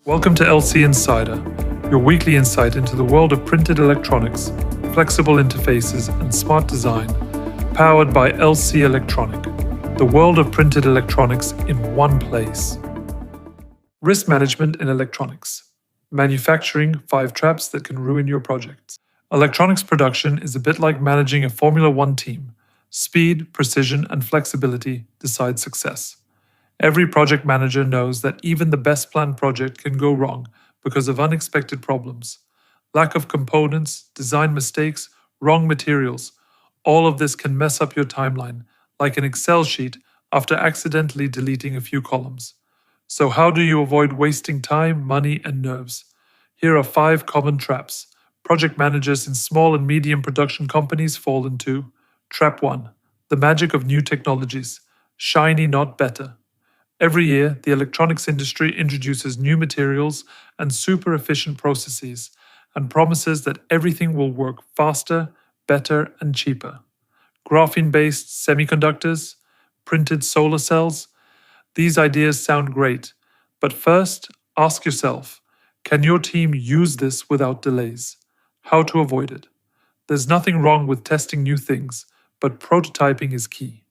Welcome to LC Insider, your weekly insight into the world of printed electronics, flexible interfaces, and smart design, powered by LC Electronic, the world of printed electronics in one place. Risk management in electronics. Manufacturing 5 traps that can ruin your projects. Electronics production is a bit like managing a Formula One team. Speed, precision, and flexibility decide success. Every project manager knows that even the best planned project can go wrong because of unexpected problems. Lack of components, design mistakes, wrong materials. All of this can mess up your timeline, like an Excel sheet after accidentally deleting a few columns. So how do you avoid wasting time, money, and nerves? Here are 5 common traps project managers in small and medium production companies fall into. Trap 1. The magic of new technologies. Shiny, not better. Every year, the electronics industry introduces new materials and super efficient processes and promises that everything will work faster, better, and cheaper. Graphene-based semiconductors, printed solar cells, these ideas sound great, but first, ask yourself, can your team use this without delays? How to avoid it? There's nothing wrong with testing new things, but prototyping is key.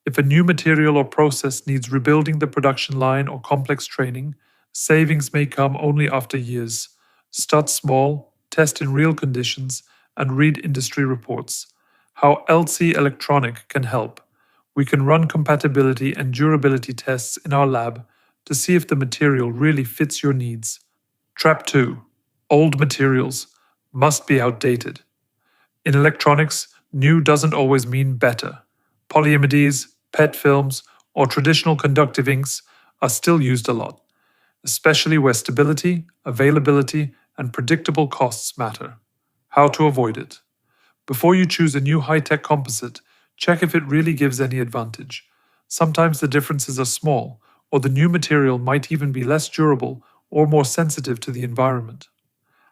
If a new material or process needs rebuilding the production line or complex training, savings may come only after years. Start small, test in real conditions, and read industry reports. How LC Electronic can help. We can run compatibility and durability tests in our lab to see if the material really fits your needs. Trap 2. Old materials must be outdated. In electronics, new doesn't always mean better. Polyimides, PET films, or traditional conductive inks are still used a lot, especially where stability, availability, and predictable costs matter. How to avoid it? Before you choose a new high-tech composite, check if it really gives any advantage. Sometimes the differences are small, or the new material might even be less durable or more sensitive to the environment.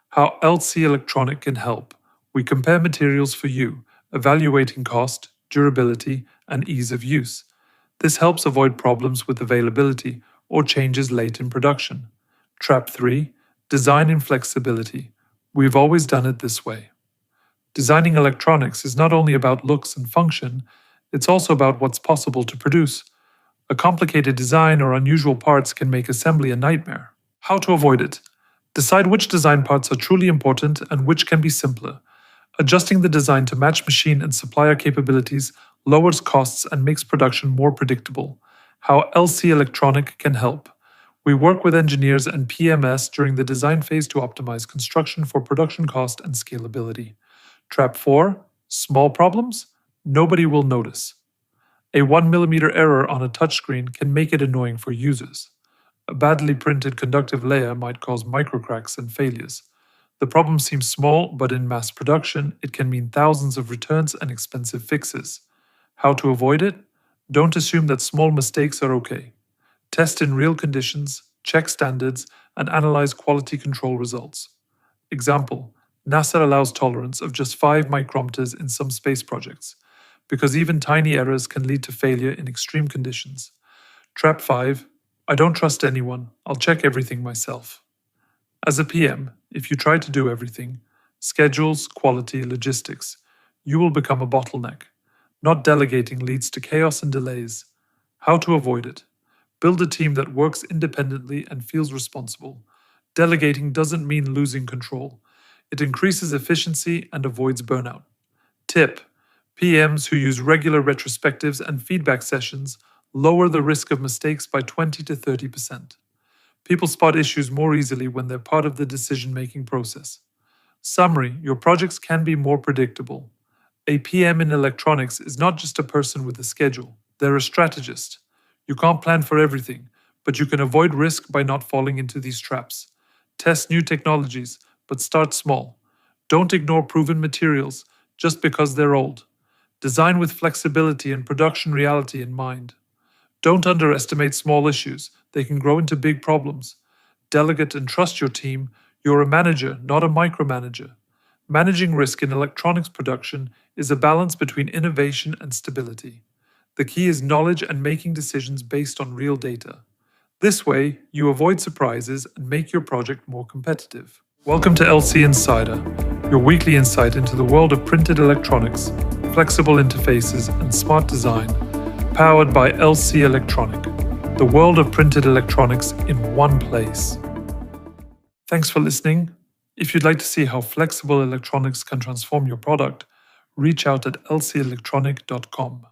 How LC Electronic can help. We compare materials for you, evaluating cost, durability, and ease of use. This helps avoid problems with availability or changes late in production. Trap 3. Design in flexibility. We've always done it this way. Designing electronics is not only about looks and function, it's also about what's possible to produce. A complicated design or unusual parts can make assembly a nightmare. How to avoid it? Decide which design parts are truly important and which can be simpler. Adjusting the design to match machine and supplier capabilities lowers costs and makes production more predictable. How LC Electronic can help. We work with engineers and PMS during the design phase to optimize construction for production cost and scalability. Trap 4. Small problems? Nobody will notice. A 1mm error on a touchscreen can make it annoying for users. A badly printed conductive layer might cause microcracks and failures. The problem seems small, but in mass production, it can mean thousands of returns and expensive fixes. How to avoid it? Don't assume that small mistakes are okay. Test in real conditions, check standards, and analyze quality control results. Example: NASA allows tolerance of just 5 micrometers in some space projects, because even tiny errors can lead to failure in extreme conditions. Trap 5. I don't trust anyone. I'll check everything myself. As a PM, if you try to do everything, schedules, quality, logistics, you will become a bottleneck. Not delegating leads to chaos and delays. How to avoid it? Build a team that works independently and feels responsible. Delegating doesn't mean losing control. It increases efficiency and avoids burnout. Tip: PMs who use regular retrospectives and feedback sessions lower the risk of mistakes by 20 to 30%. People spot issues more easily when they're part of the decision-making process. Summary: your projects can be more predictable. A PM in electronics is not just a person with a schedule. They're a strategist. You can't plan for everything, but you can avoid risk by not falling into these traps. Test new technologies, but start small. Don't ignore proven materials just because they're old. Design with flexibility and production reality in mind. Don't underestimate small issues. They can grow into big problems. Delegate and trust your team. You're a manager, not a micromanager. Managing risk in electronics production is a balance between innovation and stability. The key is knowledge and making decisions based on real data. This way, you avoid surprises and make your project more competitive. Welcome to LC Insider, your weekly insight into the world of printed electronics, flexible interfaces, and smart design, powered by LC Electronic, the world of printed electronics in one place. Thanks for listening. If you'd like to see how flexible electronics can transform your product, reach out at lcelectronic.com.